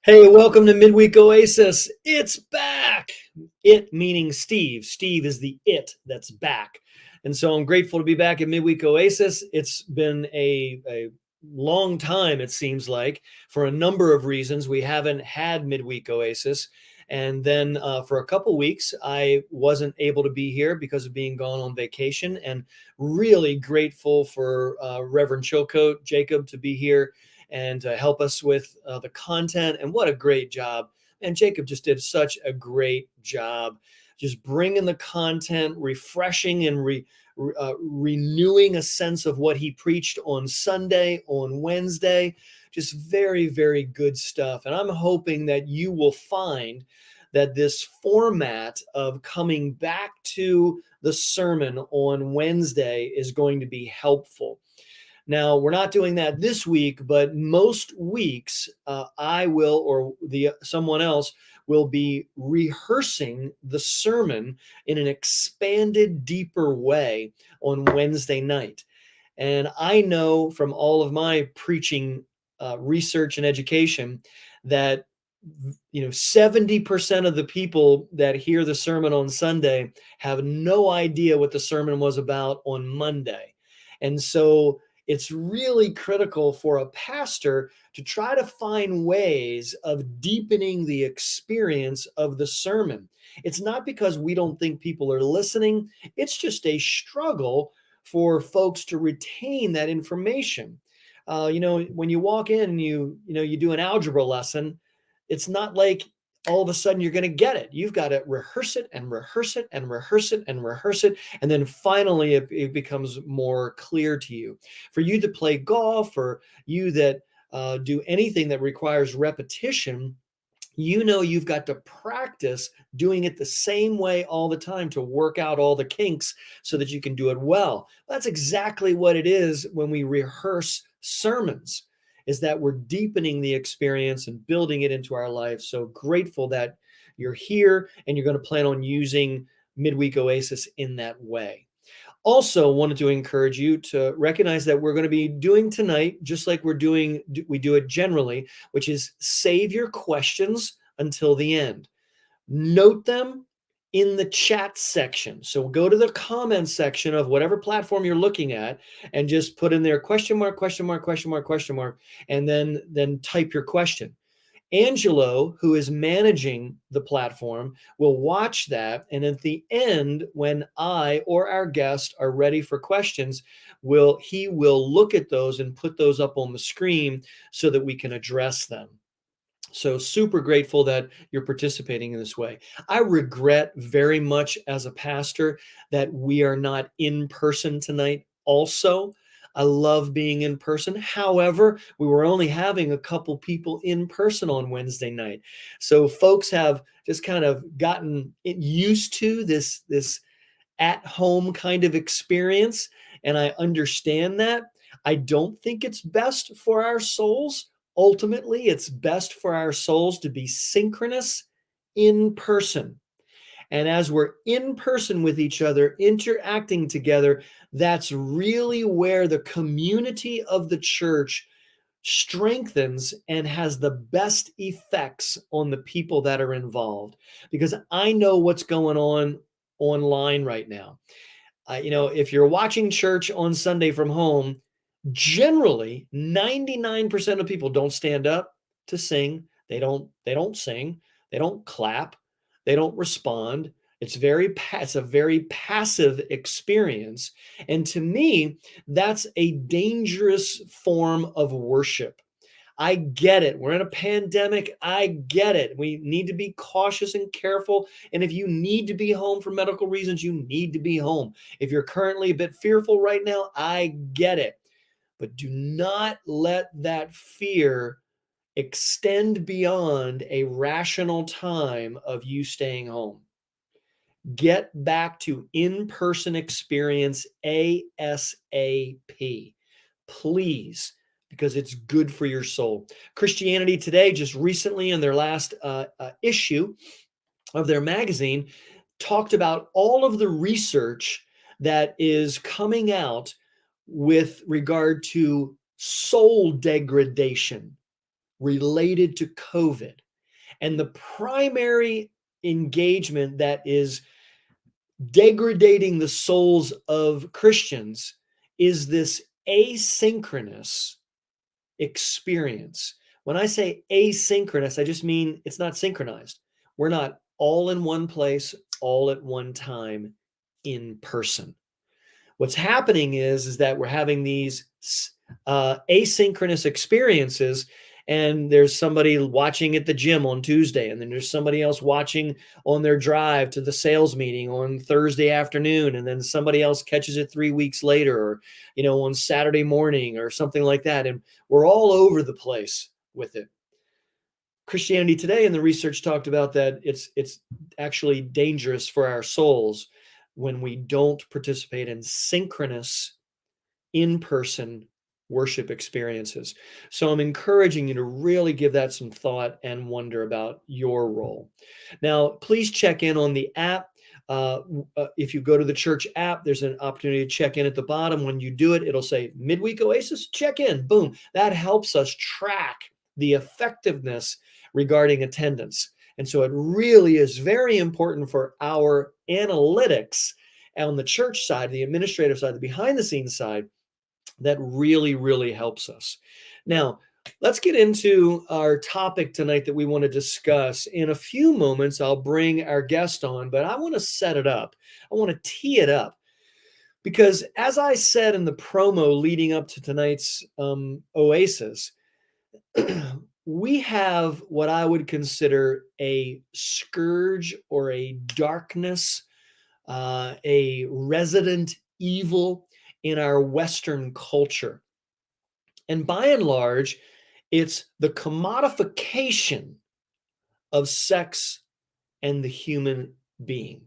Hey, welcome to Midweek Oasis. It's back. It meaning Steve. Steve is the it that's back. And so I'm grateful to be back at Midweek Oasis. It's been a long time, it seems like, for a number of reasons. We haven't had Midweek Oasis. And then for a couple weeks, I wasn't able to be here because of being gone on vacation. And really grateful for Reverend Chilcote Jacob to be here and to help us with the content. And what a great job. And Jacob just did such a great job, just bringing the content, refreshing and renewing a sense of what he preached on Sunday, on Wednesday. Just very, very good stuff. And I'm hoping that you will find that this format of coming back to the sermon on Wednesday is going to be helpful. Now, we're not doing that this week, but most weeks I will, or someone else will be rehearsing the sermon in an expanded, deeper way on Wednesday night. And I know from all of my preaching research and education that 70% of the people that hear the sermon on Sunday have no idea what the sermon was about on Monday. And so it's really critical for a pastor to try to find ways of deepening the experience of the sermon. It's not because we don't think people are listening, it's just all for folks to retain that information. When you walk in and you do an algebra lesson, it's not like all of a sudden you're going to get it. You've got to rehearse it and rehearse it and rehearse it and rehearse it. And then finally it becomes more clear to you. For you to play golf, or you that do anything that requires repetition, you've got to practice doing it the same way all the time to work out all the kinks so that you can do it well. That's exactly what it is when we rehearse sermons, is that we're deepening the experience and building it into our life. So grateful that you're here and you're going to plan on using Midweek Oasis in that way. Also wanted to encourage you to recognize that we're going to be doing tonight, just like we do it generally, which is save your questions until the end. Note them in the chat section. So go to the comment section of whatever platform you're looking at and just put in there question mark, question mark, question mark, question mark, and then type your question. Angelo, who is managing the platform, will watch that. And at the end, when I or our guest are ready for questions, he will look at those and put those up on the screen so that we can address them. So super grateful that you're participating in this way. I regret very much as a pastor that we are not in person tonight also. I love being in person. However, we were only having a couple people in person on Wednesday night. So folks have just kind of gotten used to this at-home kind of experience, and I understand that. I don't think it's best for our souls. Ultimately, it's best for our souls to be synchronous in person. And as we're in person with each other, interacting together, that's really where the community of the church strengthens and has the best effects on the people that are involved. Because I know what's going on online right now. If you're watching church on Sunday from home, generally 99% of people don't stand up to sing. They don't sing, they don't clap, they don't respond. It's a very passive experience. And to me, that's a dangerous form of worship. I get it. We're in a pandemic. I get it. We need to be cautious and careful. And if you need to be home for medical reasons, you need to be home. If you're currently a bit fearful right now, I get it. But do not let that fear extend beyond a rational time of you staying home. Get back to in-person experience ASAP, please, because it's good for your soul. Christianity Today just recently in their last issue of their magazine talked about all of the research that is coming out with regard to soul degradation related to COVID. And the primary engagement that is degrading the souls of Christians is this asynchronous experience. When I say asynchronous, I just mean it's not synchronized. We're not all in one place, all at one time in person. What's happening is that we're having these asynchronous experiences, and there's somebody watching at the gym on Tuesday, and then there's somebody else watching on their drive to the sales meeting on Thursday afternoon, and then somebody else catches it 3 weeks later, or on Saturday morning or something like that, and we're all over the place with it. Christianity Today and the research talked about that it's actually dangerous for our souls when we don't participate in synchronous in-person worship experiences. So I'm encouraging you to really give that some thought and wonder about your role. Now, please check in on the app. If you go to the church app, there's an opportunity to check in at the bottom. When you do it, it'll say Midweek Oasis, check in, boom. That helps us track the effectiveness regarding attendance. And so it really is very important for our analytics on the church side, the administrative side, the behind the scenes side. That really, really helps us. Now, let's get into our topic tonight that we want to discuss. In a few moments, I'll bring our guest on, but I want to set it up. I want to tee it up because, as I said in the promo leading up to tonight's Oasis, we have what I would consider a scourge or a darkness, a resident evil in our Western culture. And by and large, it's the commodification of sex and the human being.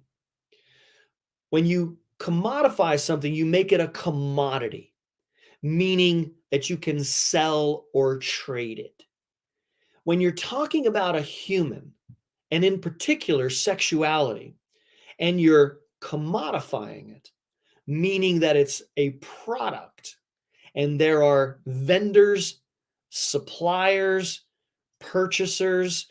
When you commodify something, you make it a commodity, meaning that you can sell or trade it. When you're talking about a human, and in particular sexuality, and you're commodifying it, meaning that it's a product, and there are vendors, suppliers, purchasers,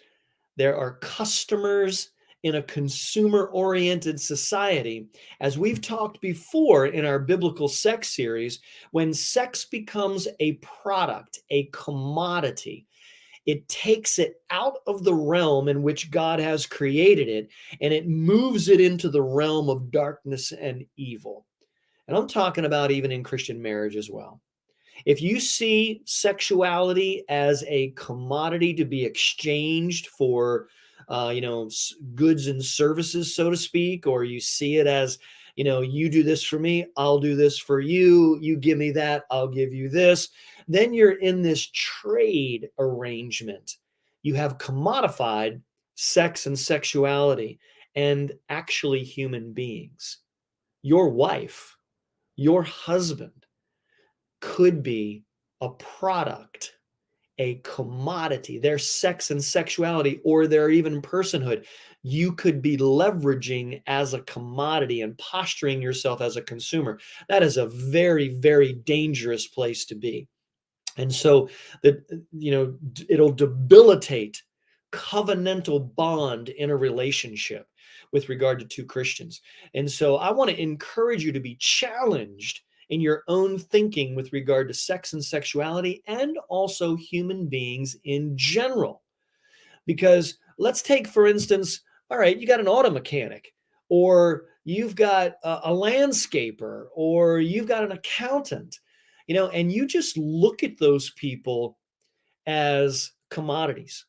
there are customers in a consumer-oriented society. As we've talked before in our biblical sex series, when sex becomes a product, a commodity, it takes it out of the realm in which God has created it, and it moves it into the realm of darkness and evil. And I'm talking about even in Christian marriage as well. If you see sexuality as a commodity to be exchanged for, goods and services, so to speak, or you see it as, you do this for me, I'll do this for you, you give me that, I'll give you this, then you're in this trade arrangement. You have commodified sex and sexuality and actually human beings. Your wife, your husband could be a product, a commodity, their sex and sexuality, or their even personhood. You could be leveraging as a commodity and posturing yourself as a consumer. That is a very, very dangerous place to be. And so it'll debilitate covenantal bond in a relationship with regard to two Christians. And so I want to encourage you to be challenged in your own thinking with regard to sex and sexuality, and also human beings in general. Because let's take, for instance, all right, you got an auto mechanic, or you've got a landscaper, or you've got an accountant, and you just look at those people as commodities.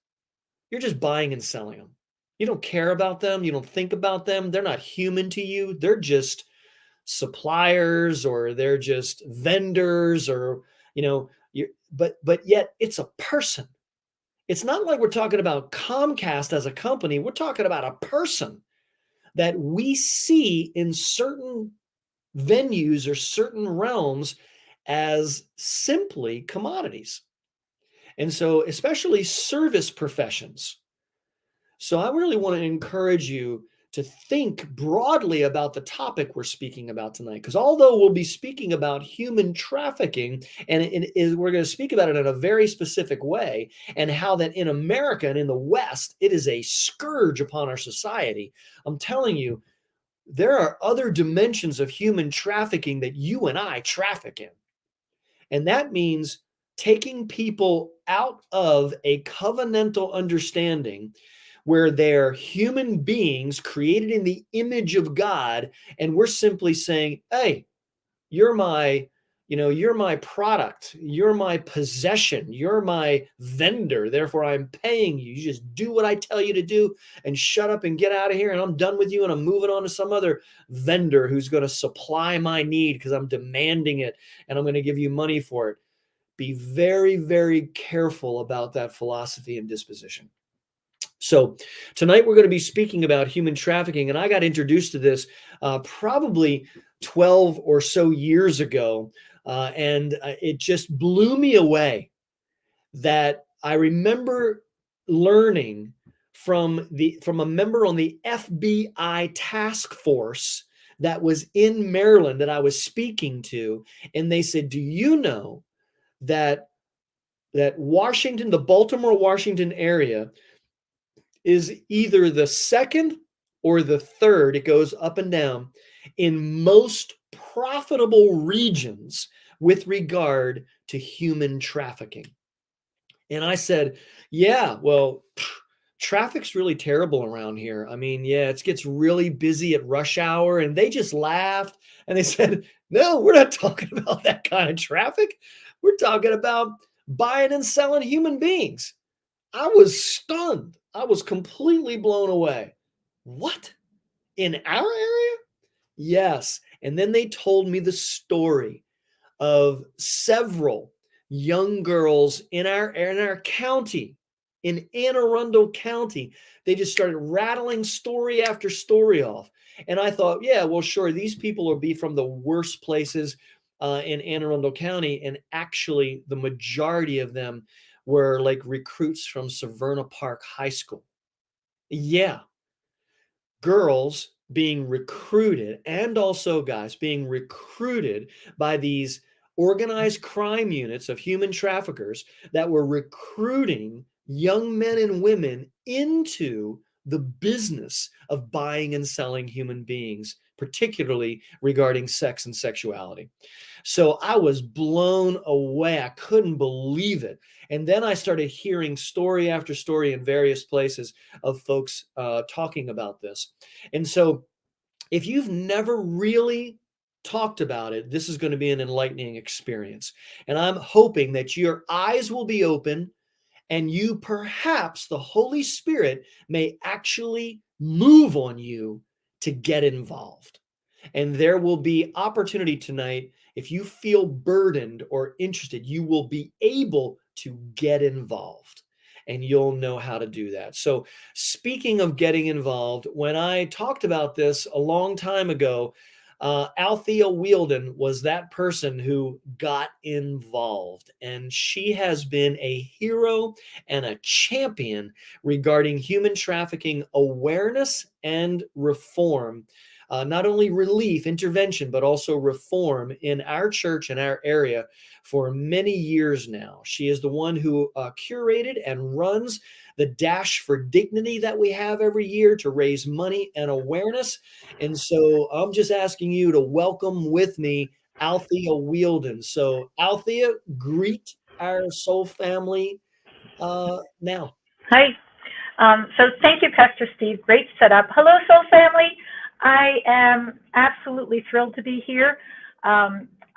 You're just buying and selling them. You don't care about them. You don't think about them. They're not human to you. They're just suppliers, or they're just vendors, or but yet it's a person. It's not like we're talking about Comcast as a company. We're talking about a person that we see in certain venues or certain realms as simply commodities. And so, especially service professions. So I really want to encourage you to think broadly about the topic we're speaking about tonight. Because although we'll be speaking about human trafficking, and we're going to speak about it in a very specific way, and how that in America and in the West, it is a scourge upon our society. I'm telling you, there are other dimensions of human trafficking that you and I traffic in. And that means taking people out of a covenantal understanding where they're human beings created in the image of God, and we're simply saying, hey, you're my product, you're my possession, you're my vendor, therefore I'm paying you. You just do what I tell you to do and shut up and get out of here, and I'm done with you, and I'm moving on to some other vendor who's going to supply my need because I'm demanding it and I'm going to give you money for it. Be very, very careful about that philosophy and disposition. So tonight we're going to be speaking about human trafficking, and I got introduced to this probably 12 or so years ago, and it just blew me away that I remember learning from a member on the FBI task force that was in Maryland that I was speaking to, and they said, "Do you know that Washington, the Baltimore, Washington area, is either the second or the third, it goes up and down, in most profitable regions with regard to human trafficking?" And I said, yeah, well, traffic's really terrible around here. I mean, yeah, it gets really busy at rush hour. And they just laughed and they said, no, we're not talking about that kind of traffic. We're talking about buying and selling human beings. I was stunned. I was completely blown away. What? In our area? Yes. And then they told me the story of several young girls in our county, in Anne Arundel County. They just started rattling story after story off. And I thought, yeah, well, sure, these people will be from the worst places in Anne Arundel County. And actually, the majority of them were like recruits from Severna Park High School. Yeah, girls being recruited, and also guys being recruited by these organized crime units of human traffickers that were recruiting young men and women into the business of buying and selling human beings, particularly regarding sex and sexuality. So I was blown away. I couldn't believe it. And then I started hearing story after story in various places of folks talking about this. And so if you've never really talked about it, this is going to be an enlightening experience. And I'm hoping that your eyes will be open and you, perhaps the Holy Spirit, may actually move on you to get involved. And there will be opportunity tonight. If you feel burdened or interested, you will be able to get involved and you'll know how to do that. So speaking of getting involved, when I talked about this a long time ago, Althea Wielden was that person who got involved, and she has been a hero and a champion regarding human trafficking awareness and reform. Not only relief, intervention, but also reform in our church and our area for many years now. She is the one who curated and runs the Dash for Dignity that we have every year to raise money and awareness. And so I'm just asking you to welcome with me Althea Wielden. So Althea, greet our soul family now. Hi. So thank you, Pastor Steve. Great setup. Hello, Soul Family. I am absolutely thrilled to be here.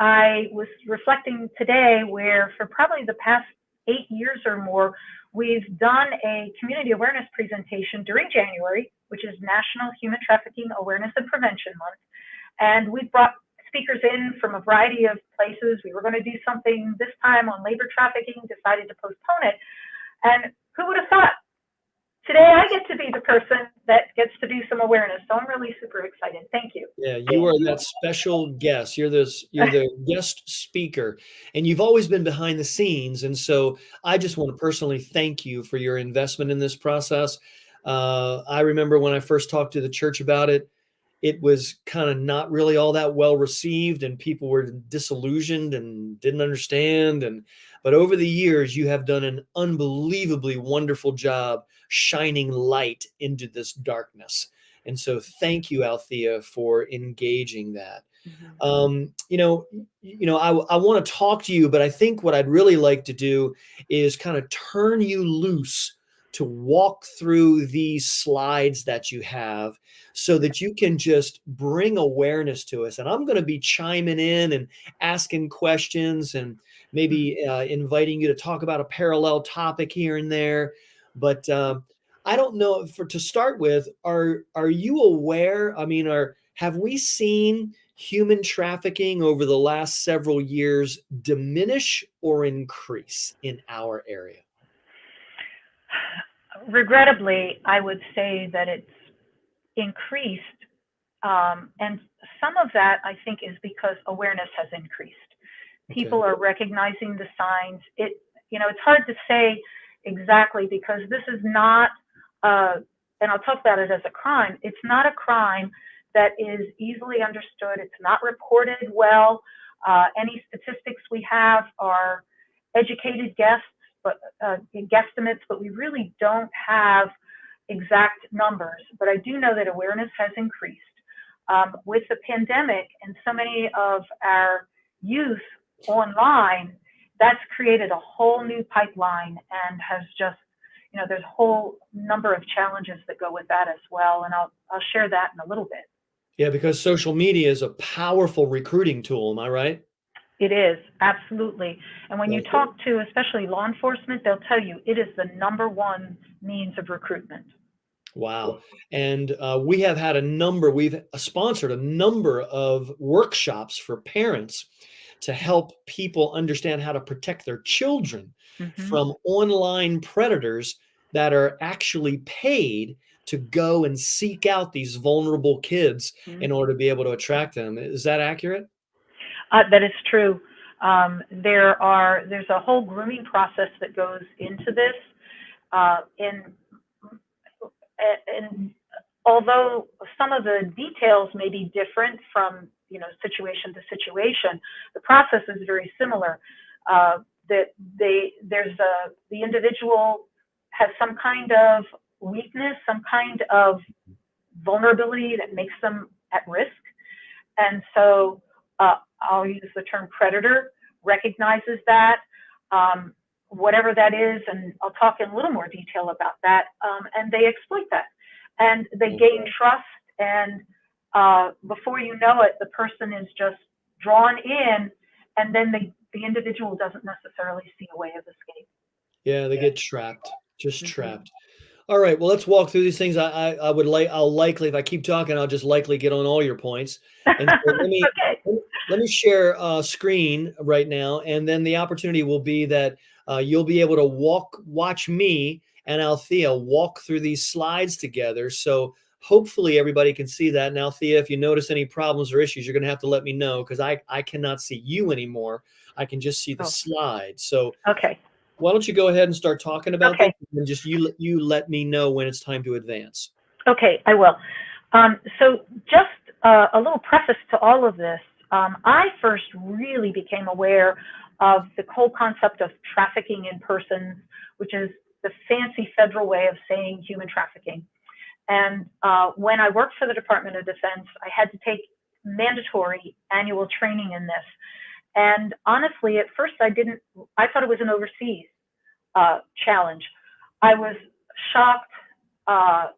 I was reflecting today where for probably the past 8 years or more, we've done a community awareness presentation during January, which is National Human Trafficking Awareness and Prevention Month. And we brought speakers in from a variety of places. We were going to do something this time on labor trafficking, decided to postpone it. And who would have thought? Today I get to be the person that gets to do some awareness. So I'm really super excited. Thank you. Yeah, you are that special guest. You're the guest speaker, and you've always been behind the scenes. And so I just want to personally thank you for your investment in this process. I remember when I first talked to the church about it, it was kind of not really all that well received, and people were disillusioned and didn't understand. But over the years, you have done an unbelievably wonderful job shining light into this darkness. And so thank you, Althea, for engaging that. Mhm. I want to talk to you, but I think what I'd really like to do is kind of turn you loose to walk through these slides that you have so that you can just bring awareness to us. And I'm going to be chiming in and asking questions and maybe inviting you to talk about a parallel topic here and there. But I don't know, to start with, are you aware? I mean, have we seen human trafficking over the last several years diminish or increase in our area? Regrettably, I would say that it's increased, and some of that I think is because awareness has increased. Okay. People are recognizing the signs. It's hard to say exactly because this is not, and I'll talk about it as a crime. It's not a crime that is easily understood. It's not reported well. Any statistics we have are educated guesstimates, but we really don't have exact numbers. But I do know that awareness has increased. With the pandemic and so many of our youth online, that's created a whole new pipeline and has just, there's a whole number of challenges that go with that as well. And I'll share that in a little bit. Yeah, because social media is a powerful recruiting tool. Am I right? It is, absolutely. And when you Yeah. talk to especially law enforcement, they'll tell you it is the #1 means of recruitment. Wow. And we have had we've sponsored a number of workshops for parents to help people understand how to protect their children Hmm. from online predators that are actually paid to go and seek out these vulnerable kids in order to be able to attract them. Is that accurate? That is true. There's a whole grooming process that goes into this. And although some of the details may be different from situation to situation, the process is very similar. That the individual has some kind of weakness, some kind of vulnerability that makes them at risk, and so I'll use the term predator recognizes that. Whatever that is, and I'll talk in a little more detail about that, and they exploit that. And they gain trust, and before you know it, the person is just drawn in, and then the individual doesn't necessarily see a way of escape. Yeah, they get trapped, just Hmm. trapped. All right, well, let's walk through these things. I'll likely, if I keep talking, I'll just likely get on all your points. And so Okay. let me share a screen right now, and then the opportunity will be that you'll be able to watch me and Althea walk through these slides together. So hopefully everybody can see that. And Althea, if you notice any problems or issues, you're going to have to let me know because I cannot see you anymore. I can just see the Oh, slide. So okay. why don't you go ahead and start talking about this, Okay. and just you let me know when it's time to advance. Okay, I will. So just a little preface to all of this. I first really became aware of the whole concept of trafficking in persons, which is the fancy federal way of saying human trafficking. And when I worked for the Department of Defense, I had to take mandatory annual training in this. And honestly, at first I thought it was an overseas challenge. I was shocked, uh,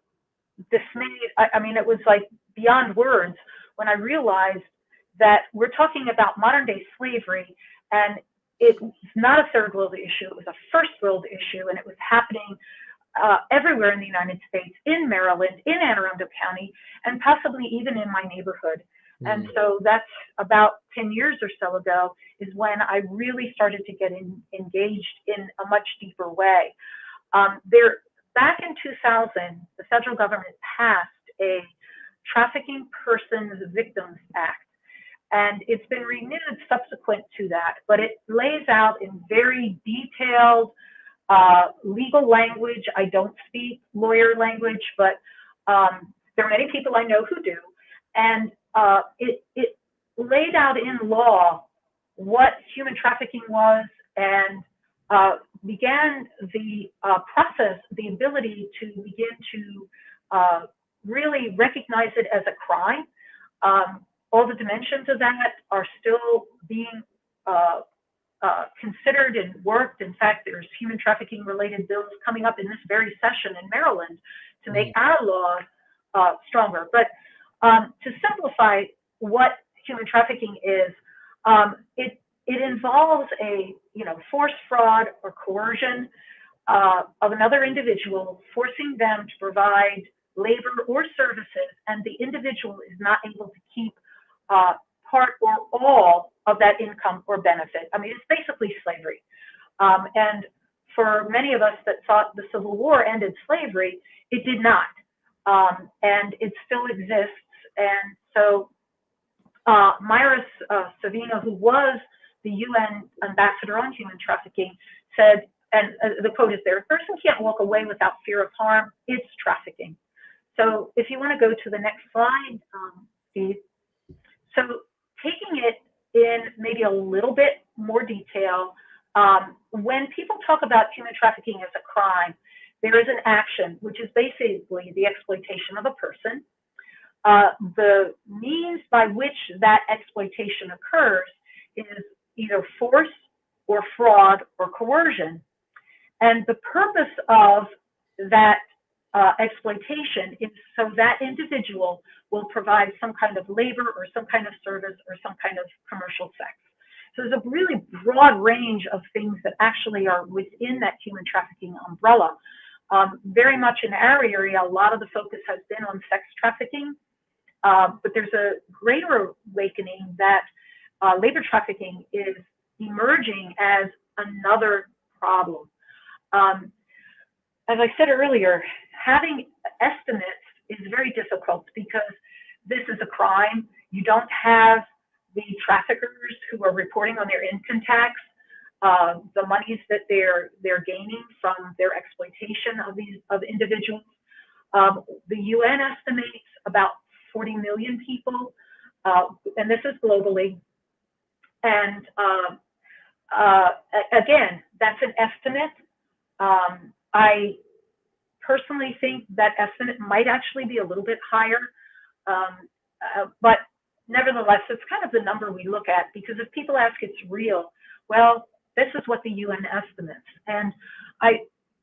dismayed. I mean, it was like beyond words when I realized that we're talking about modern day slavery, and it's not a third world issue. It was a first world issue, and it was happening everywhere in the United States, in Maryland, in Anne Arundel County, and possibly even in my neighborhood. And so that's about 10 years or so ago is when I really started to get engaged in a much deeper way. Back in 2000, the federal government passed a Trafficking Persons Victims Act, and it's been renewed subsequent to that, but it lays out in very detailed legal language. I don't speak lawyer language, but there are many people I know who do. And it laid out in law what human trafficking was, and began the process, the ability to begin to really recognize it as a crime. All the dimensions of that are still being considered and worked. In fact, there's human trafficking related bills coming up in this very session in Maryland to make our law stronger. But to simplify what human trafficking is, it involves a force, fraud, or coercion of another individual, forcing them to provide labor or services, and the individual is not able to keep part or all of that income or benefit. I mean, it's basically slavery. And for many of us that thought the Civil War ended slavery, it did not. And it still exists. And so Myris Savina, who was the UN ambassador on human trafficking, said, and the quote is there, "A person can't walk away without fear of harm. It's trafficking." So if you want to go to the next slide, Steve. So taking it in maybe a little bit more detail, when people talk about human trafficking as a crime, there is an action, which is basically the exploitation of a person. The means by which that exploitation occurs is either force or fraud or coercion. And the purpose of that exploitation is so that individual will provide some kind of labor or some kind of service or some kind of commercial sex. So there's a really broad range of things that actually are within that human trafficking umbrella. Very much in our area, a lot of the focus has been on sex trafficking, but there's a greater awakening that labor trafficking is emerging as another problem. As I said earlier, having estimates is very difficult because this is a crime. You don't have the traffickers who are reporting on their income tax, the monies that they're gaining from their exploitation of individuals. The UN estimates about 40 million people, and this is globally. And again, that's an estimate. I personally think that estimate might actually be a little bit higher, but nevertheless, it's kind of the number we look at, because if people ask it's real, well, this is what the UN estimates. And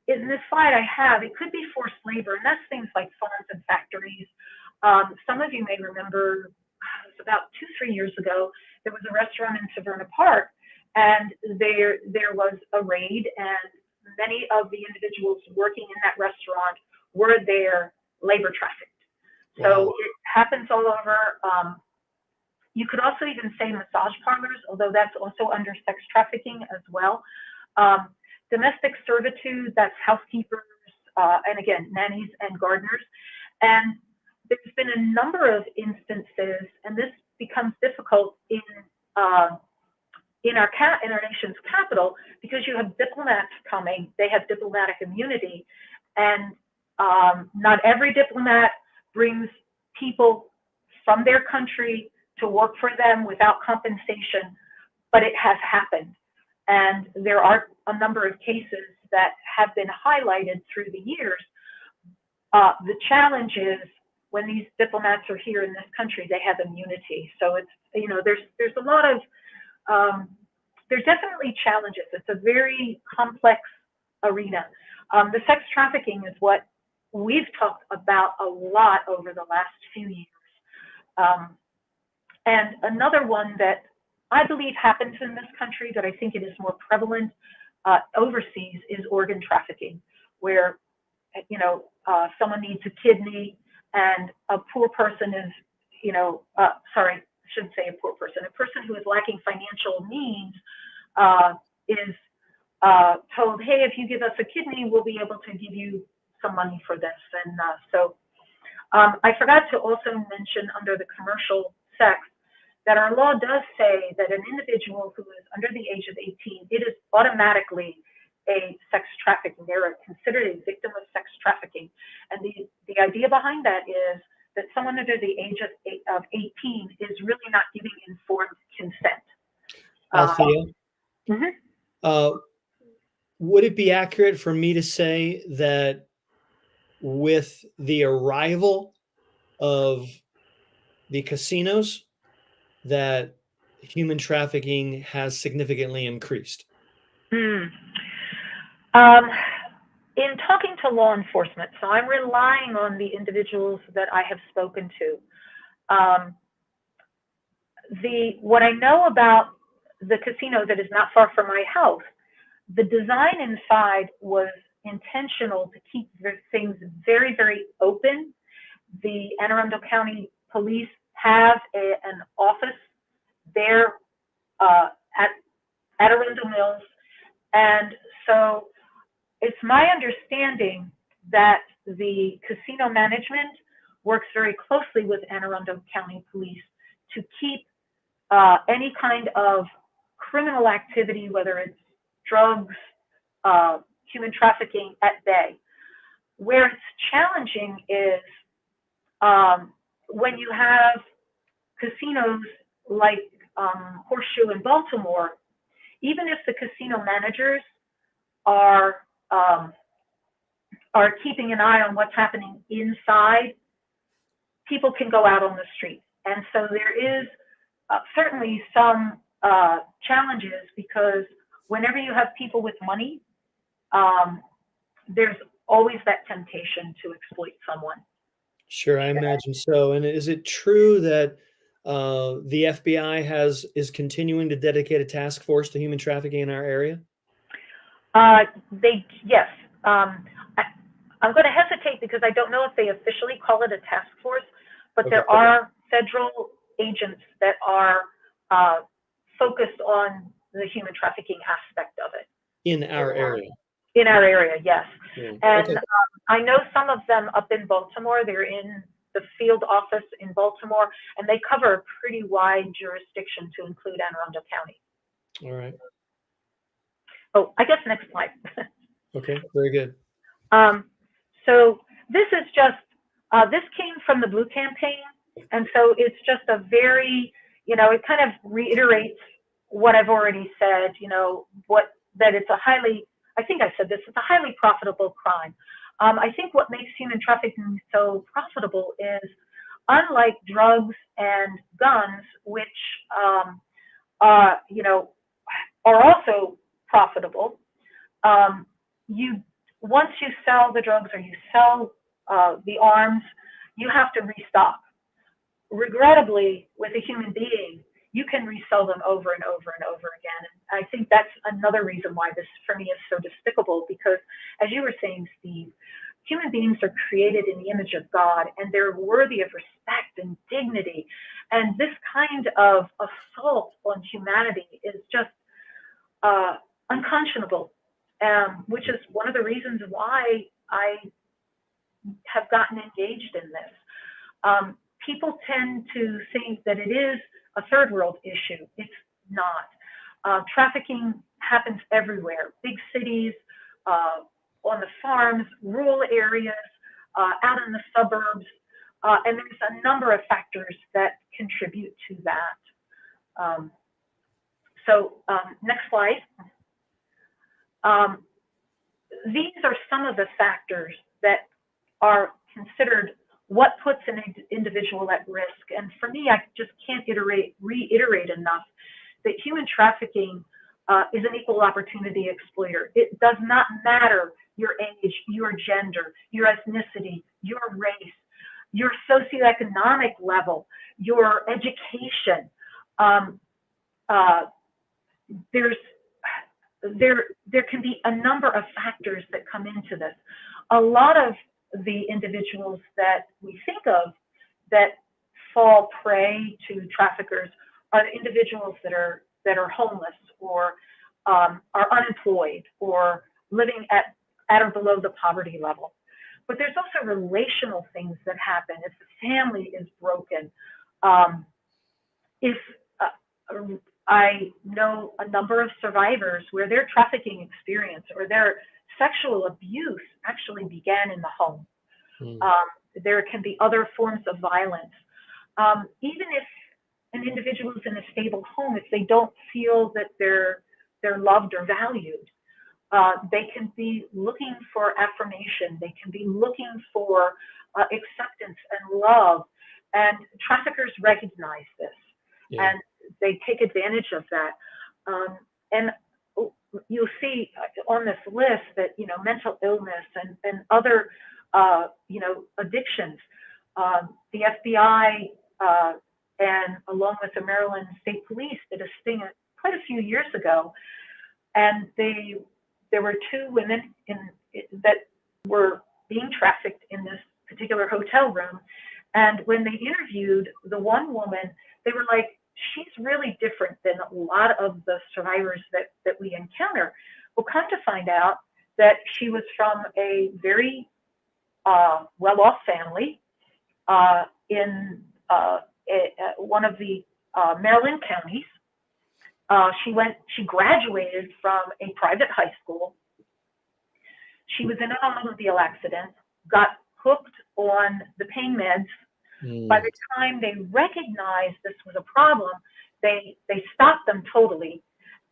in this slide I have, it could be forced labor, and that's things like farms and factories. Some of you may remember, it was about 2-3 years ago, there was a restaurant in Severna Park, and there was a raid, and many of the individuals working in that restaurant were there labor trafficked. So it happens all over. You could also even say massage parlors, although that's also under sex trafficking as well. Domestic servitude, that's housekeepers, and again, nannies and gardeners. And there's been a number of instances, and this becomes difficult in our nation's capital, because you have diplomats coming, they have diplomatic immunity, and not every diplomat brings people from their country to work for them without compensation, but it has happened. And there are a number of cases that have been highlighted through the years. The challenge is, when these diplomats are here in this country, they have immunity. So it's, there's a lot of, there's definitely challenges. It's a very complex arena. The sex trafficking is what we've talked about a lot over the last few years. And another one that I believe happens in this country, but I think it is more prevalent overseas, is organ trafficking, where someone needs a kidney, and a poor person is, sorry, I shouldn't say a poor person, a person who is lacking financial means is told, hey, if you give us a kidney, we'll be able to give you some money for this. And so I forgot to also mention, under the commercial sex, that our law does say that an individual who is under the age of 18, it is automatically a sex trafficking. They're considered a victim of sex trafficking. And the idea behind that is that someone under the age of 18 is really not giving informed consent. Althea, Mhm. would it be accurate for me to say that with the arrival of the casinos, that human trafficking has significantly increased? Hmm. In talking to law enforcement, so I'm relying on the individuals that I have spoken to. What I know about the casino that is not far from my house, the design inside was intentional to keep things very, very open. The Anne Arundel County Police have an office there at Arundel Mills, and so it's my understanding that the casino management works very closely with Anne Arundel County Police to keep any kind of criminal activity, whether it's drugs, human trafficking, at bay. Where it's challenging is when you have casinos like Horseshoe in Baltimore, even if the casino managers are keeping an eye on what's happening inside, people can go out on the street. And so there is certainly some challenges, because whenever you have people with money, there's always that temptation to exploit someone. Sure, I imagine so. And is it true that the FBI is continuing to dedicate a task force to human trafficking in our area? Yes. I'm going to hesitate because I don't know if they officially call it a task force, but Okay. there are federal agents that are focused on the human trafficking aspect of it. In our area. In our area, yes. Yeah. And Okay. I know some of them up in Baltimore. They're in the field office in Baltimore, and they cover a pretty wide jurisdiction to include Anne Arundel County. All right. Oh, I guess next slide. Okay, very good. So this is just, this came from the Blue Campaign, and so it's just a very, it kind of reiterates what I've already said, that it's a highly, I think I said this, it's a highly profitable crime. I think what makes human trafficking so profitable is, unlike drugs and guns, which are also profitable, once you sell the drugs or you sell the arms, you have to restock. Regrettably, with a human being, you can resell them over and over and over again. And I think that's another reason why this, for me, is so despicable, because, as you were saying, Steve, human beings are created in the image of God, and they're worthy of respect and dignity. And this kind of assault on humanity is just unconscionable, which is one of the reasons why I have gotten engaged in this. People tend to think that it is a third world issue. It's not. Trafficking happens everywhere, big cities, on the farms, rural areas, out in the suburbs, and there's a number of factors that contribute to that. Next slide. These are some of the factors that are considered what puts an individual at risk. And for me, I just can't reiterate enough that human trafficking is an equal opportunity exploiter. It does not matter your age, your gender, your ethnicity, your race, your socioeconomic level, your education. There can be a number of factors that come into this. A lot of the individuals that we think of that fall prey to traffickers are the individuals that are homeless, or are unemployed, or living at or below the poverty level. But there's also relational things that happen. If the family is broken, if I know a number of survivors where their trafficking experience or their sexual abuse actually began in the home. Mm. There can be other forms of violence. Even if an individual is in a stable home, if they don't feel that they're loved or valued, they can be looking for affirmation. They can be looking for acceptance and love. And traffickers recognize this, Yeah. and they take advantage of that. And you'll see on this list that, mental illness and other, addictions. The FBI and along with the Maryland State Police did a sting quite a few years ago, and there were two women that were being trafficked in this particular hotel room. And when they interviewed the one woman, they were like, she's really different than a lot of the survivors that we encounter. Well, come to find out that she was from a very well-off family in one of the Maryland counties. She graduated from a private high school. She was in an automobile accident, got hooked on the pain meds. By the time they recognized this was a problem, they stopped them totally.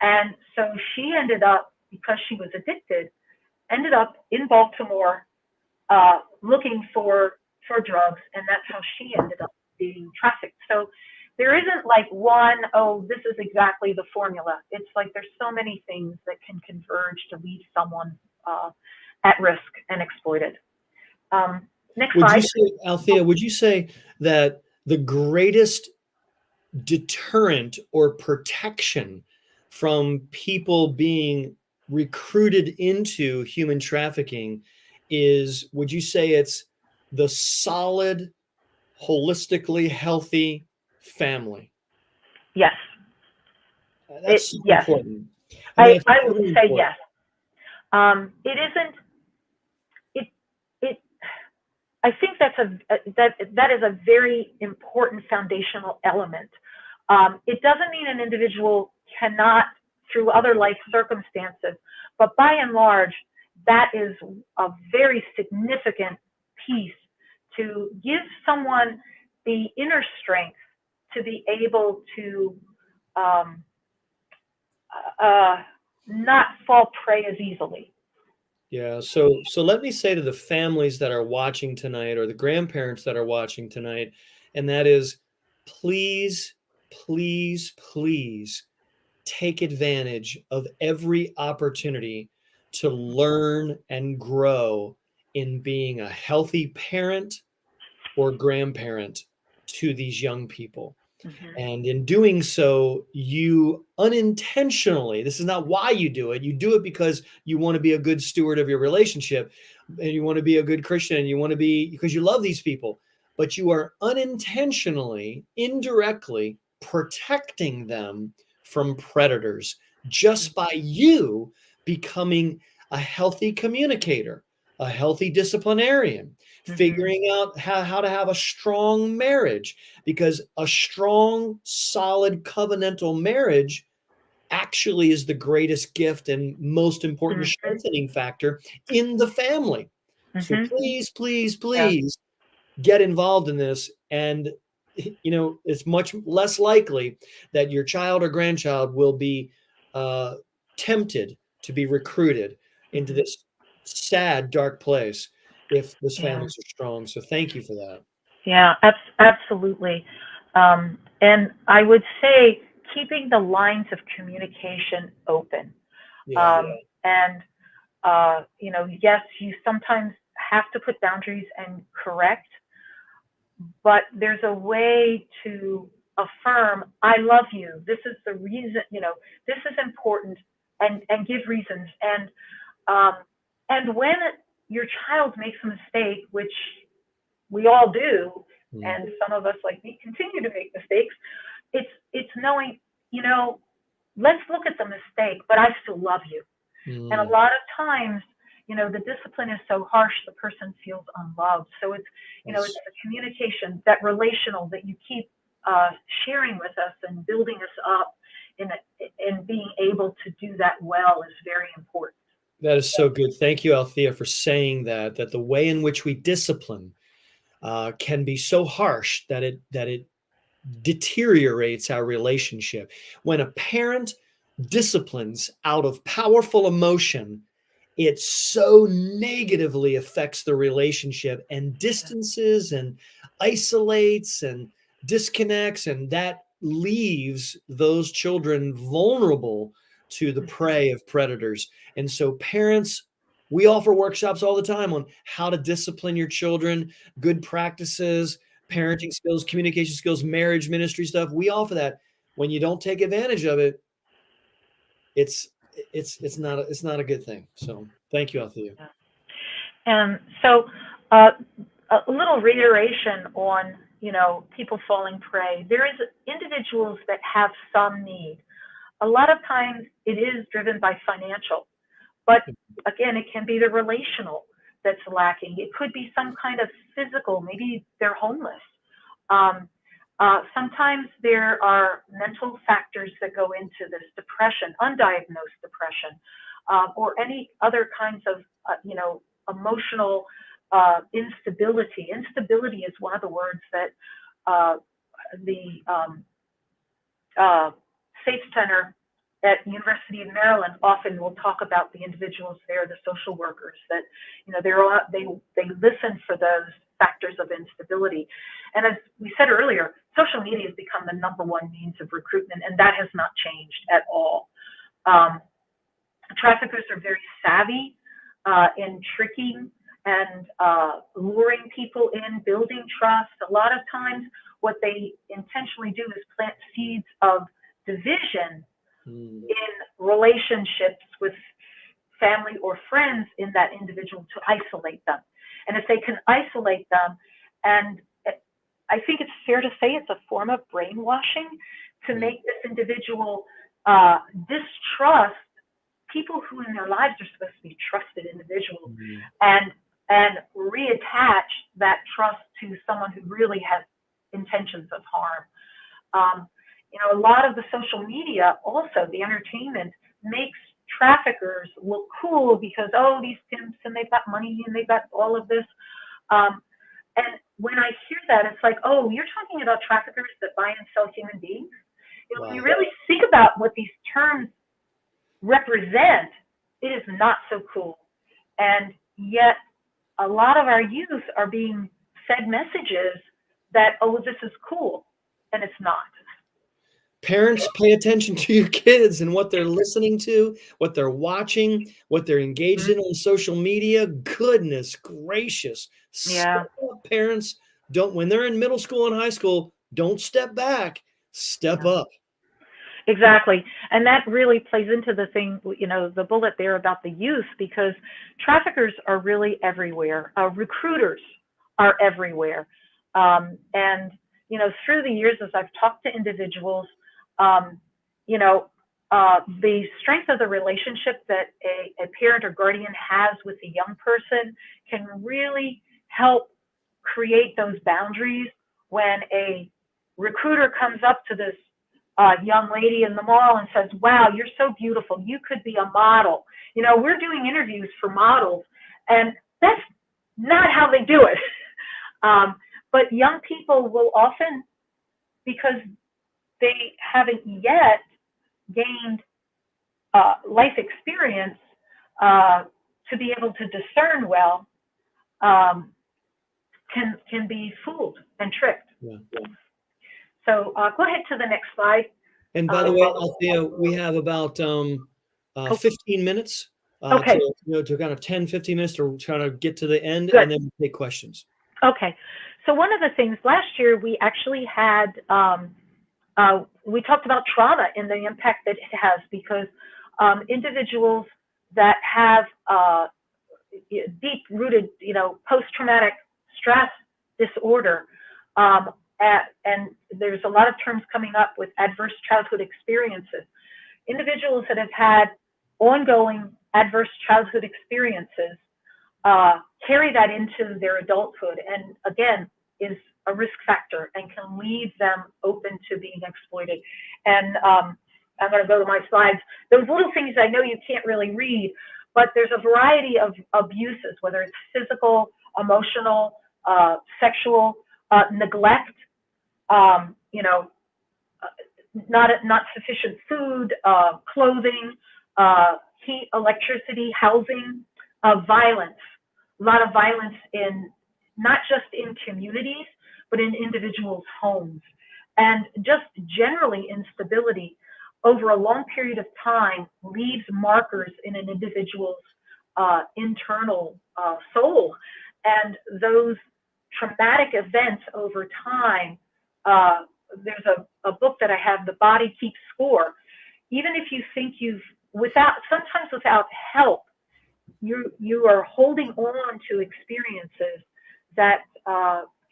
And so she ended up, because she was addicted, ended up in Baltimore looking for drugs, and that's how she ended up being trafficked. So there isn't like one, oh, this is exactly the formula. It's like there's so many things that can converge to leave someone at risk and exploited. Next Would slide. you say, Althea, would you say that the greatest deterrent or protection from people being recruited into human trafficking is, would you say it's the solid, holistically healthy family? Yes. That's so Yes. important. I it's would really say important. yes. It isn't. I think that is a very important foundational element. It doesn't mean an individual cannot, through other life circumstances, but by and large, that is a very significant piece to give someone the inner strength to be able to not fall prey as easily. Yeah, so let me say to the families that are watching tonight or the grandparents that are watching tonight, and that is, please, please, please take advantage of every opportunity to learn and grow in being a healthy parent or grandparent to these young people. Mm-hmm. And in doing so, you unintentionally, this is not why you do it because you want to be a good steward of your relationship and you want to be a good Christian and you want to be, because you love these people, but you are unintentionally, indirectly protecting them from predators just by you becoming a healthy communicator, a healthy disciplinarian, figuring out how to have a strong marriage, because a strong, solid, covenantal marriage actually is the greatest gift and most important strengthening factor in the family. So please, please, please get involved in this. And, it's much less likely that your child or grandchild will be tempted to be recruited into this sad, dark place if those families are strong. So thank you for that. Yeah, absolutely. And I would say keeping the lines of communication open. Yeah. And, yes, you sometimes have to put boundaries and correct, but there's a way to affirm, I love you. This is the reason, this is important, and give reasons. And when your child makes a mistake, which we all do, and some of us, like me, continue to make mistakes, it's knowing, let's look at the mistake, but I still love you. And a lot of times, the discipline is so harsh, the person feels unloved. So it's, it's the communication, that relational, that you keep sharing with us and building us up. in being able to do that well is very important. That is so good. Thank you, Althea, for saying that the way in which we discipline can be so harsh that it deteriorates our relationship. When a parent disciplines out of powerful emotion, it so negatively affects the relationship and distances and isolates and disconnects, and that leaves those children vulnerable to the prey of predators. And so parents, we offer workshops all the time on how to discipline your children, good practices, parenting skills, communication skills, marriage ministry stuff. We offer that. When you don't take advantage of it, it's not a good thing. So thank you, Althea. And so a little reiteration on, people falling prey. There is individuals that have some need. A lot of times it is driven by financial, but again, it can be the relational that's lacking. It could be some kind of physical, maybe they're homeless. Sometimes there are mental factors that go into this depression, undiagnosed depression, or any other kinds of, emotional instability. Instability is one of the words that the Safe Center at University of Maryland often will talk about the individuals there, the social workers, that they listen for those factors of instability. And as we said earlier, social media has become the #1 means of recruitment, and that has not changed at all. Traffickers are very savvy in tricking and luring people in, building trust. A lot of times what they intentionally do is plant seeds of division in relationships with family or friends in that individual to isolate them. And if they can isolate them, and I think it's fair to say it's a form of brainwashing to make this individual distrust people who in their lives are supposed to be trusted individuals, and reattach that trust to someone who really has intentions of harm. A lot of the social media, also the entertainment, makes traffickers look cool because, oh, these pimps, and they've got money and they've got all of this. And when I hear that, it's like, oh, you're talking about traffickers that buy and sell human beings? When you really think about what these terms represent, it is not so cool. And yet a lot of our youth are being fed messages that, oh, this is cool, and it's not. Parents, pay attention to your kids and what they're listening to, what they're watching, what they're engaged in on social media. Goodness gracious. Yeah. Step up, parents. When they're in middle school and high school, don't step back, step up. Exactly. And that really plays into the thing, the bullet there about the youth, because traffickers are really everywhere. Recruiters are everywhere. And, through the years, as I've talked to individuals, the strength of the relationship that a parent or guardian has with a young person can really help create those boundaries when a recruiter comes up to this young lady in the mall and says, wow, you're so beautiful, you could be a model. We're doing interviews for models, and that's not how they do it. But young people will often, because they haven't yet gained life experience to be able to discern well, can be fooled and tricked. Yeah. So go ahead to the next slide. And by the way, Althea, we have about 15 minutes okay. to kind of 10, 15 minutes to try to get to the end. Good. And then we'll take questions. Okay. So one of the things last year, we actually had, we talked about trauma and the impact that it has, because individuals that have deep-rooted, post-traumatic stress disorder, and there's a lot of terms coming up with adverse childhood experiences. Individuals that have had ongoing adverse childhood experiences carry that into their adulthood, and again, is a risk factor and can leave them open to being exploited. And I'm going to go to my slides. Those little things I know you can't really read, but there's a variety of abuses, whether it's physical, emotional, sexual, neglect, you know, not sufficient food, clothing, heat, electricity, housing, violence. A lot of violence in not just in communities, but in individuals' homes, and just generally instability over a long period of time leaves markers in an individual's internal soul, and those traumatic events over time. There's a book that I have, The Body Keeps Score. Even if you think sometimes without help, you are holding on to experiences that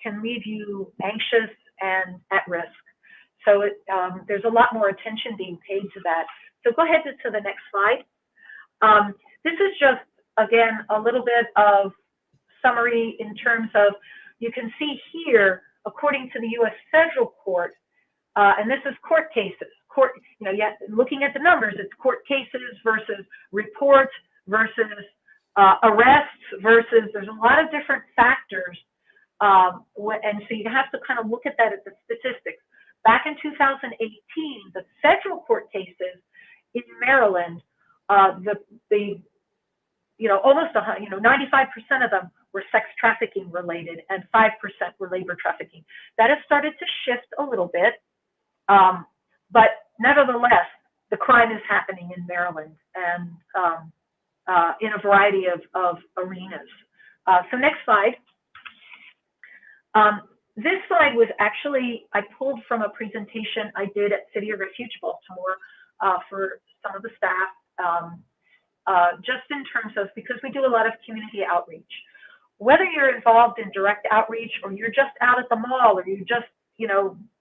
can leave you anxious and at risk. So there's a lot more attention being paid to that. So go ahead to the next slide. This is just, again, a little bit of summary in terms of, you can see here, according to the U.S. federal court, and this is court cases. Looking at the numbers, it's court cases versus reports versus arrests versus, there's a lot of different factors. And so you have to kind of look at that at the statistics. Back in 2018, the federal court cases in Maryland, almost 95% of them were sex trafficking related, and 5% were labor trafficking. That has started to shift a little bit, but nevertheless, the crime is happening in Maryland and in a variety of arenas. So next slide. This slide was actually, I pulled from a presentation I did at City of Refuge, Baltimore, for some of the staff, just in terms of, because we do a lot of community outreach. Whether you're involved in direct outreach, or you're just out at the mall, or you're just,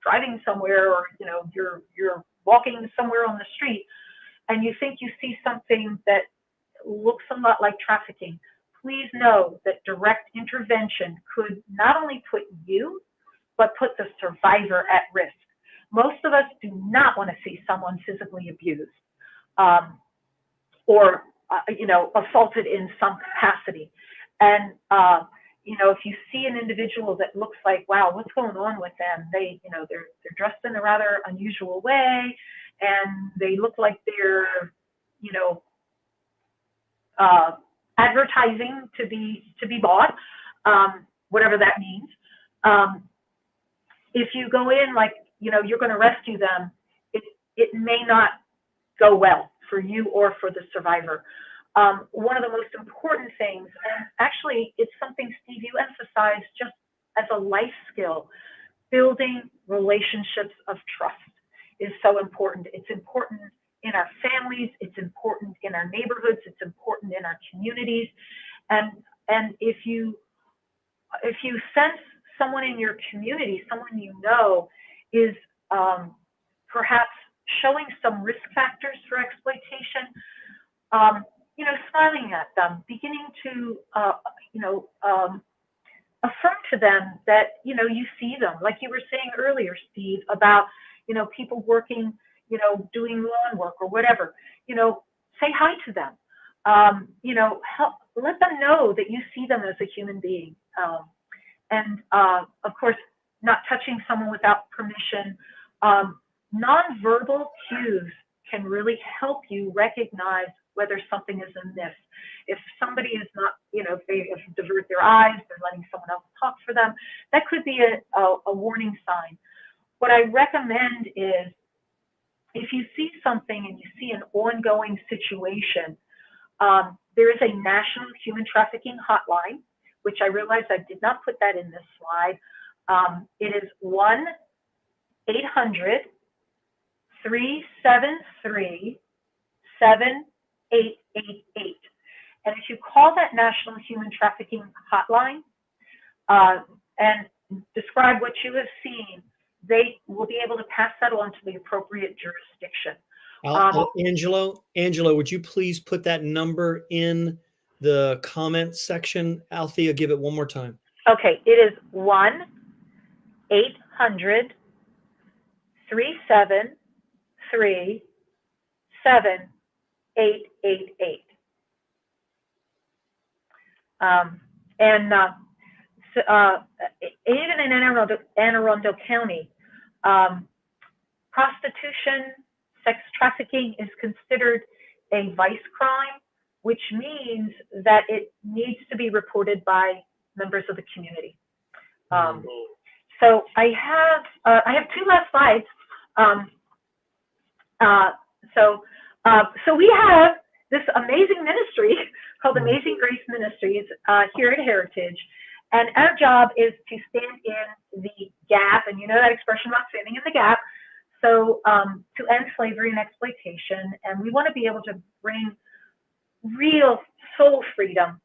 driving somewhere, or, you're walking somewhere on the street, and you think you see something that looks a lot like trafficking, please know that direct intervention could not only put you, but put the survivor at risk. Most of us do not want to see someone physically abused or assaulted in some capacity. And if you see an individual that looks like, wow, what's going on with them? They're dressed in a rather unusual way, and they look like they're advertising to be bought, whatever that means. If you go in like, you're going to rescue them, it may not go well for you or for the survivor. One of the most important things, and actually it's something, Steve, you emphasized just as a life skill, building relationships of trust is so important. It's important in our families, it's important in our neighborhoods, it's important in our communities. And if you sense someone in your community, someone is perhaps showing some risk factors for exploitation, smiling at them, beginning to affirm to them that you see them, like you were saying earlier, Steve, about people working, doing lawn work or whatever. Say hi to them. Let them know that you see them as a human being. And of course, not touching someone without permission. Nonverbal cues can really help you recognize whether something is amiss. If somebody is not, if they divert their eyes, they're letting someone else talk for them, that could be a warning sign. What I recommend is, if you see something and you see an ongoing situation, there is a national human trafficking hotline, which I realized I did not put that in this slide. It is 1-800-373-7888. And if you call that national human trafficking hotline and describe what you have seen, they will be able to pass that on to the appropriate jurisdiction. Angela, would you please put that number in the comments section? Althea, give it one more time. Okay, it is 1-800-373-7888. 888. And even in Anne Arundel County, prostitution, sex trafficking is considered a vice crime, which means that it needs to be reported by members of the community. So I have two last slides. So we have this amazing ministry called Amazing Grace Ministries here at Heritage. And our job is to stand in the gap, and you know that expression about standing in the gap, so to end slavery and exploitation. And we want to be able to bring real soul freedom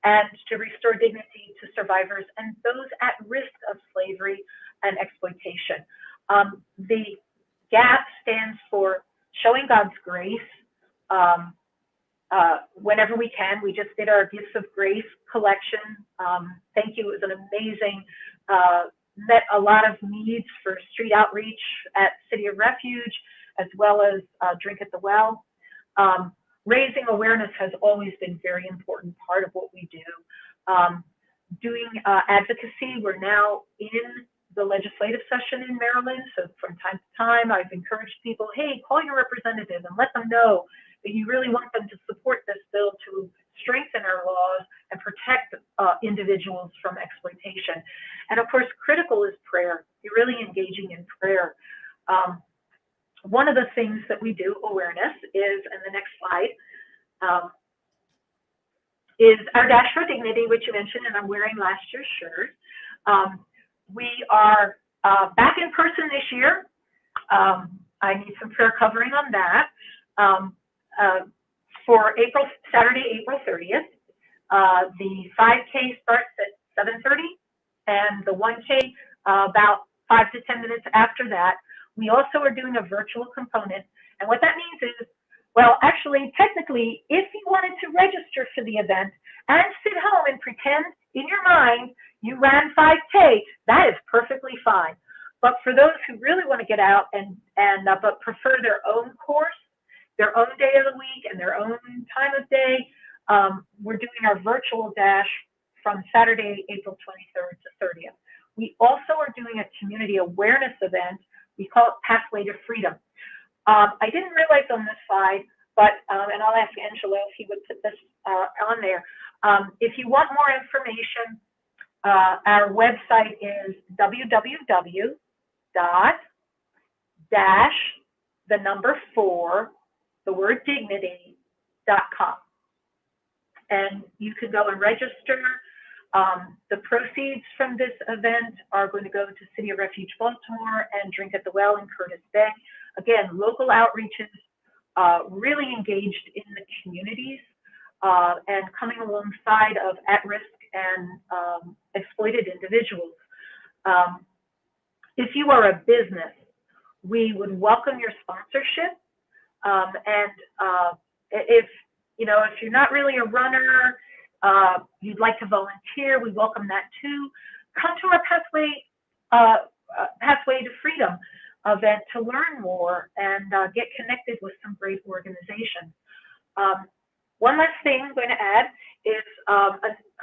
and to restore dignity to survivors and those at risk of slavery and exploitation. The GAP stands for Showing God's Grace. Whenever we can, we just did our Gifts of Grace collection. Thank you. It was an amazing, met a lot of needs for street outreach at City of Refuge, as well as Drink at the Well. Raising awareness has always been a very important part of what we do. Doing advocacy, we're now in the legislative session in Maryland, so from time to time I've encouraged people, hey, call your representative and let them know that you really want them to support this bill to strengthen our laws and protect individuals from exploitation. And of course, critical is prayer. You're really engaging in prayer. One of the things that we do, awareness, is, and the next slide, is our Dash for Dignity, which you mentioned, and I'm wearing last year's shirt. We are back in person this year. I need some prayer covering on that. For Saturday, April 30th, the 5K starts at 7:30, and the 1K about 5 to 10 minutes after that. We also are doing a virtual component, and what that means is, well, actually, technically, if you wanted to register for the event and sit home and pretend in your mind you ran 5K, that is perfectly fine. But for those who really want to get out but prefer their own course, their own day of the week, and their own time of day, we're doing our virtual dash from Saturday, April 23rd to 30th. We also are doing a community awareness event. We call it Pathway to Freedom. I didn't realize on this slide, but, and I'll ask Angelo if he would put this on there. If you want more information, our website is www.dignity.com. And you can go and register. The proceeds from this event are going to go to City of Refuge, Baltimore, and Drink at the Well in Curtis Bay. Again, local outreaches, really engaged in the communities, and coming alongside of at-risk and exploited individuals. If you are a business, we would welcome your sponsorship. If you're not really a runner, you'd like to volunteer, we welcome that too. Come to our Pathway to Freedom event to learn more and get connected with some great organizations. One last thing I'm going to add is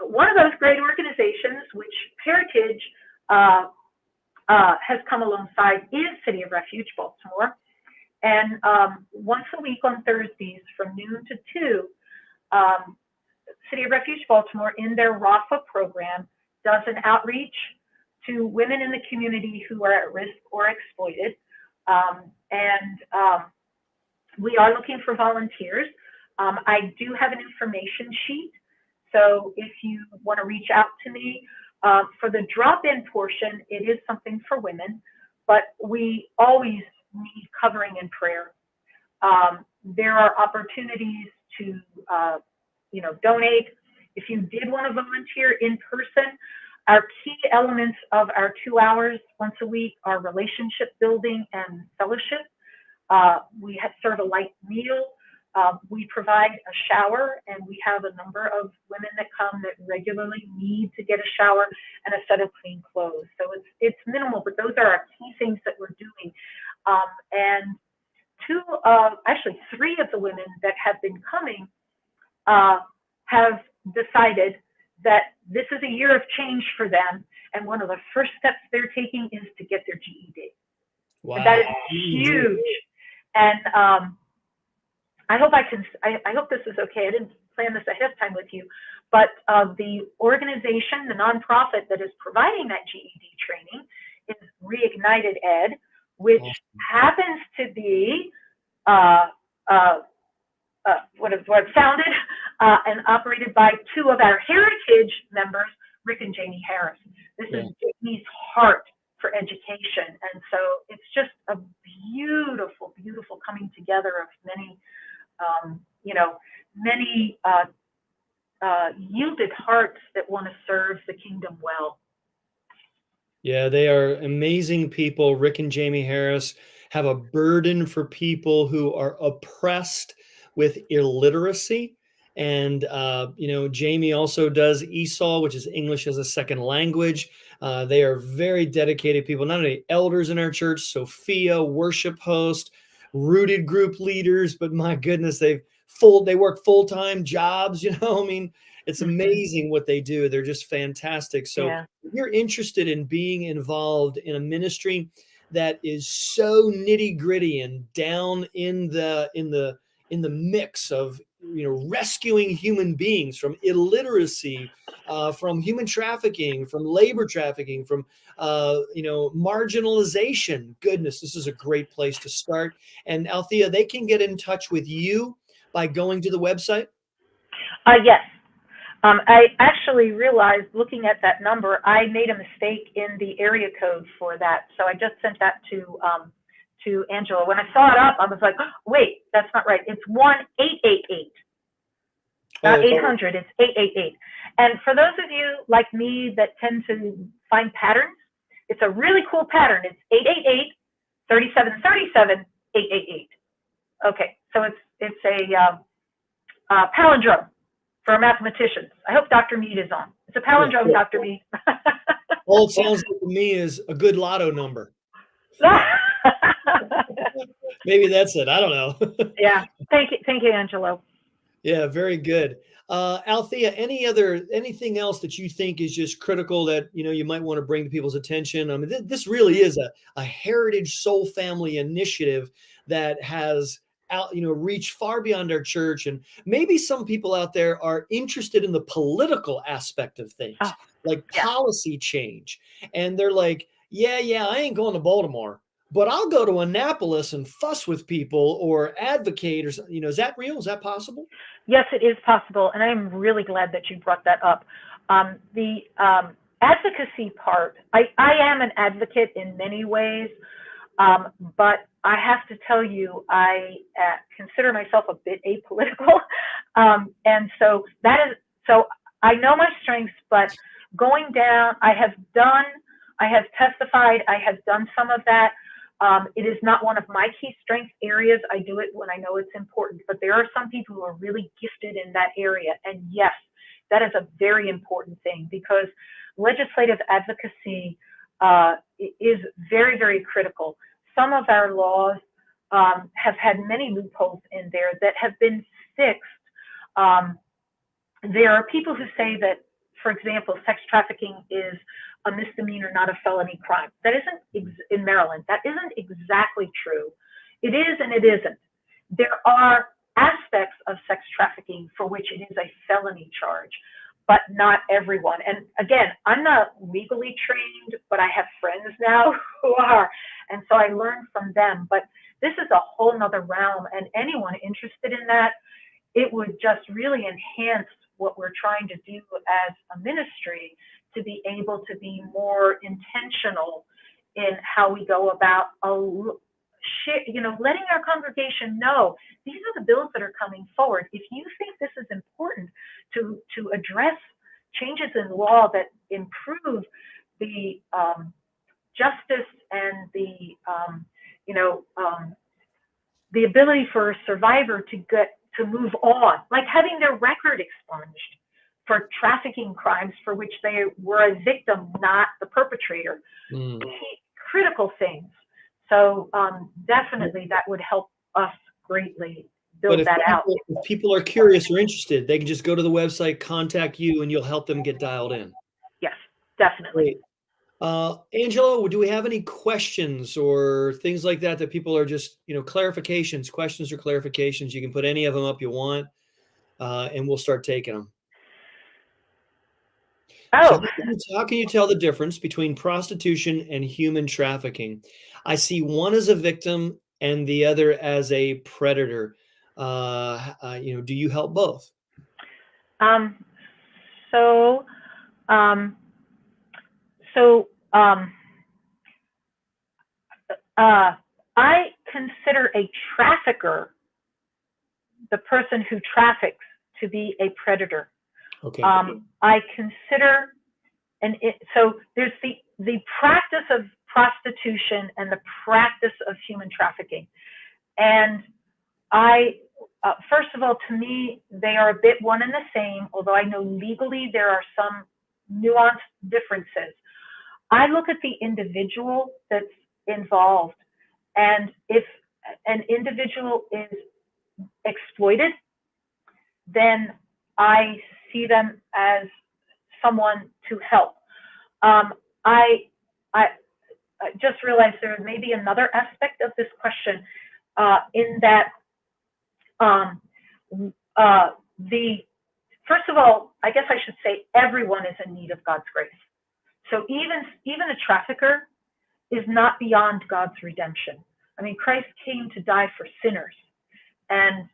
one of those great organizations which Heritage has come alongside is City of Refuge, Baltimore. And once a week on Thursdays from noon to 2, City of Refuge, Baltimore, in their RAFA program, does an outreach to women in the community who are at risk or exploited. We are looking for volunteers. I do have an information sheet, so if you want to reach out to me, for the drop-in portion, it is something for women, but we always need covering in prayer. There are opportunities to donate. If you did want to volunteer in person, our key elements of our 2 hours once a week are relationship building and fellowship. We serve a light meal. We provide a shower, and we have a number of women that come that regularly need to get a shower and a set of clean clothes. So it's minimal, but those are our key things that we're doing. And actually 3 of the women that have been coming have decided that this is a year of change for them, and one of the first steps they're taking is to get their GED. Wow. And that is huge. And I hope this is okay. I didn't plan this ahead of time with you, but the organization, the nonprofit that is providing that GED training is Reignited Ed, which happens to be founded and operated by 2 of our heritage members, Rick and Jamie Harris. This is Jamie's heart for education, and so it's just a beautiful, beautiful coming together of many, many yielded hearts that want to serve the kingdom well. Yeah, they are amazing people. Rick and Jamie Harris have a burden for people who are oppressed with illiteracy. And, Jamie also does ESOL, which is English as a Second Language. They are very dedicated people, not only elders in our church, Sophia, worship host, rooted group leaders, but my goodness, they work full-time jobs, I mean, it's amazing what they do. They're just fantastic. So if you're interested in being involved in a ministry that is so nitty-gritty and down in the mix of rescuing human beings from illiteracy, from human trafficking, from labor trafficking, from marginalization. Goodness, this is a great place to start. And Althea, they can get in touch with you by going to the website? Yes. I actually realized, looking at that number, I made a mistake in the area code for that. So I just sent that to Angela. When I saw it up, I was like, oh, wait, that's not right. It's 1-888. Not 800, it's 888. And for those of you like me that tend to find patterns, it's a really cool pattern. It's 888-3737-888. Okay, so it's a palindrome for mathematicians. I hope Dr. Mead is on. It's a palindrome, Dr. Mead. All it sounds like to me is a good lotto number. Maybe that's it. I don't know. Yeah. Thank you, Angelo. Yeah, very good. Althea, anything else that you think is just critical that you might want to bring to people's attention? I mean, this really is a heritage soul family initiative that has reached far beyond our church, and maybe some people out there are interested in the political aspect of things, like policy change, and they're like, yeah, I ain't going to Baltimore, but I'll go to Annapolis and fuss with people or advocate, or is that real? Is that possible? Yes, it is possible, and I'm really glad that you brought that up. The advocacy part, I am an advocate in many ways, but I have to tell you, I consider myself a bit apolitical, and so I know my strengths, but going down, I have testified, I have done some of that. It is not one of my key strength areas. I do it when I know it's important, but there are some people who are really gifted in that area. And yes, that is a very important thing, because legislative advocacy is very, very critical. Some of our laws have had many loopholes in there that have been fixed. There are people who say that, for example, sex trafficking is a misdemeanor, not a felony crime. That isn't, in Maryland, that isn't exactly true. It is and it isn't. There are aspects of sex trafficking for which it is a felony charge, but not everyone. And again, I'm not legally trained, but I have friends now who are, and so I learn from them. But this is a whole nother realm, and anyone interested in that, it would just really enhance what we're trying to do as a ministry, to be able to be more intentional in how we go about letting our congregation know these are the bills that are coming forward. If you think this is important to address changes in law that improve the justice and the ability for a survivor to move on, like having their record expunged for trafficking crimes for which they were a victim, not the perpetrator. Critical things. So definitely that would help us greatly But build that out. if people are curious or interested, they can just go to the website, contact you, and you'll help them get dialed in. Yes, definitely. Great. Angelo, do we have any questions or things like that people are just, clarifications, questions or clarifications? You can put any of them up you want, and we'll start taking them. So Oh, how can you tell the difference between prostitution and human trafficking? I see one as a victim and the other as a predator. Do you help both? so, um, so, I consider a trafficker, the person who traffics, to be a predator. Okay. I consider, so there's the practice of prostitution and the practice of human trafficking. And first of all, to me, they are a bit one and the same, although I know legally there are some nuanced differences. I look at the individual that's involved, and if an individual is exploited, then I see them as someone to help. I just realized there may be another aspect of this question, in that first of all, I guess I should say everyone is in need of God's grace. So even a trafficker is not beyond God's redemption. I mean, Christ came to die for sinners, and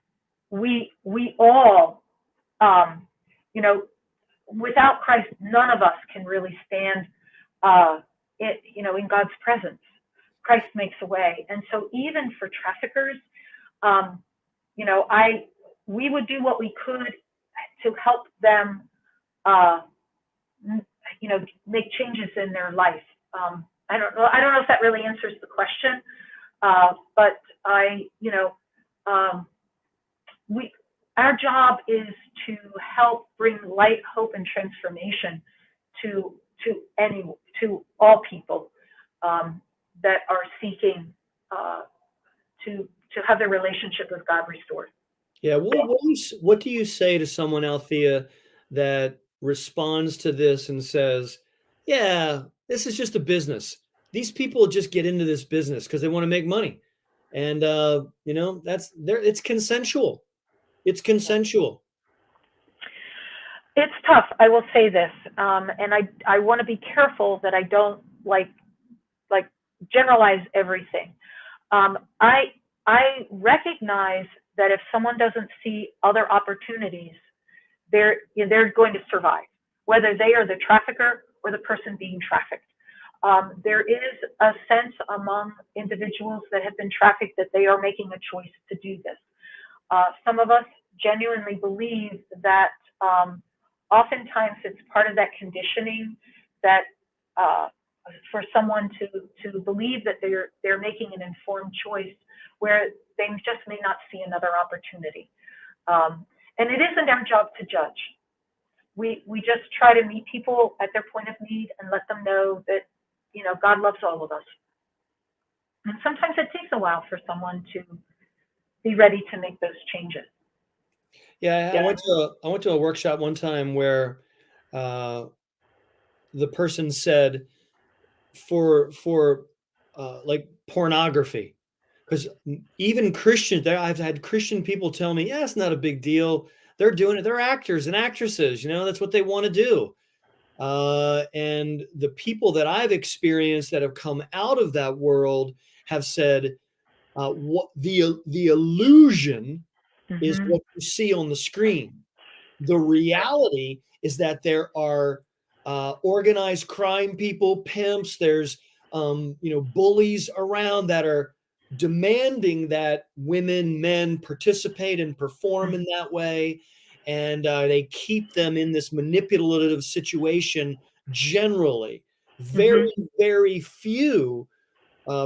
we all, without Christ, none of us can really stand, in God's presence. Christ makes a way, and so even for traffickers, we would do what we could to help them, make changes in their life. I don't know if that really answers the question, but our job is to help bring light, hope, and transformation to all people that are seeking to have their relationship with God restored. Yeah. What do you say to someone, Althea, that responds to this and says, yeah, this is just a business. These people just get into this business because they want to make money. And, it's consensual. It's consensual. It's tough. I will say this. And I want to be careful that I don't like generalize everything. I recognize that if someone doesn't see other opportunities, they're going to survive, whether they are the trafficker or the person being trafficked. There is a sense among individuals that have been trafficked that they are making a choice to do this. Some of us genuinely believe that oftentimes it's part of that conditioning that for someone to believe that they're making an informed choice where they just may not see another opportunity. And it isn't our job to judge. We just try to meet people at their point of need and let them know that, God loves all of us. And sometimes it takes a while for someone to be ready to make those changes. Yeah, I went to a workshop one time where the person said for like pornography, because even Christians, I've had Christian people tell me, yeah, it's not a big deal. They're doing it. They're actors and actresses. That's what they want to do. And the people that I've experienced that have come out of that world have said, what the illusion is what you see on the screen. The reality is that there are organized crime people, pimps. There's bullies around that are demanding that women, men participate and perform in that way, and they keep them in this manipulative situation. Generally, very, very few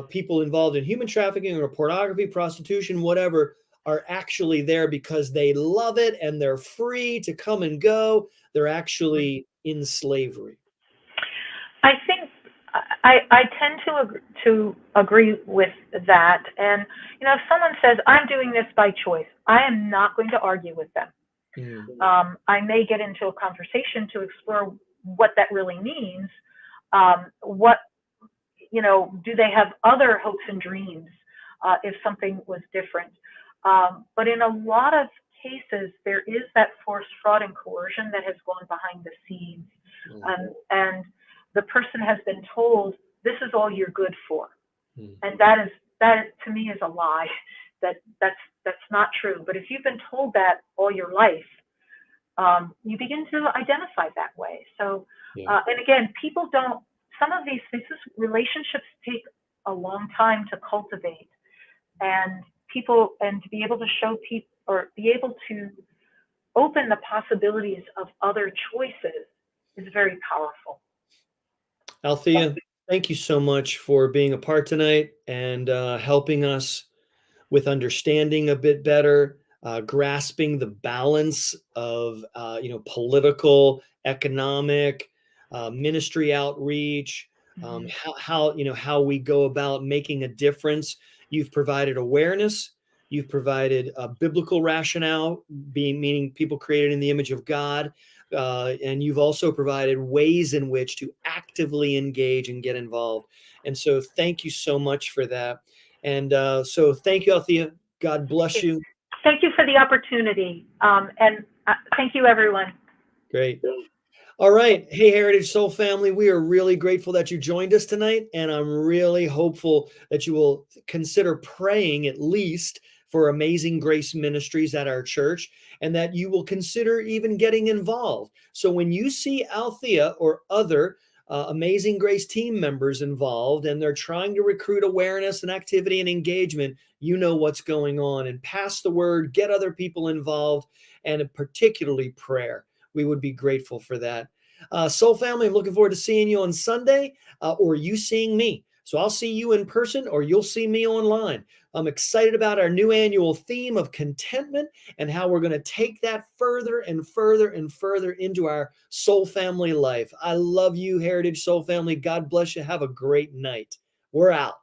people involved in human trafficking or pornography, prostitution, whatever, are actually there because they love it and they're free to come and go. They're actually in slavery. I think I tend to agree with that. And, if someone says, I'm doing this by choice, I am not going to argue with them. I may get into a conversation to explore what that really means. What, do they have other hopes and dreams if something was different? But in a lot of cases, there is that force, fraud, and coercion that has gone behind the scenes. And the person has been told, this is all you're good for. And that to me is a lie. That's not true. But if you've been told that all your life, you begin to identify that way. So, and again, people don't, some of these relationships take a long time to cultivate, and to be able to show people, or be able to open the possibilities of other choices is very powerful. Althea, thank you so much for being a part tonight and helping us with understanding a bit better, grasping the balance of political, economic, ministry outreach, how we go about making a difference. You've provided awareness. You've provided a biblical rationale, meaning people created in the image of God. And you've also provided ways in which to actively engage and get involved. And so thank you so much for that. And so thank you, Althea. God bless you. Thank you for the opportunity. And thank you, everyone. Great. All right. Hey, Heritage Soul family, we are really grateful that you joined us tonight. And I'm really hopeful that you will consider praying at least for Amazing Grace Ministries at our church, and that you will consider even getting involved. So when you see Althea or other Amazing Grace team members involved, and they're trying to recruit awareness and activity and engagement, you know what's going on, and pass the word, get other people involved, and particularly prayer. We would be grateful for that. Soul family, I'm looking forward to seeing you on Sunday, or you seeing me. So I'll see you in person, or you'll see me online. I'm excited about our new annual theme of contentment and how we're going to take that further and further and further into our soul family life. I love you, Heritage Soul family. God bless you. Have a great night. We're out.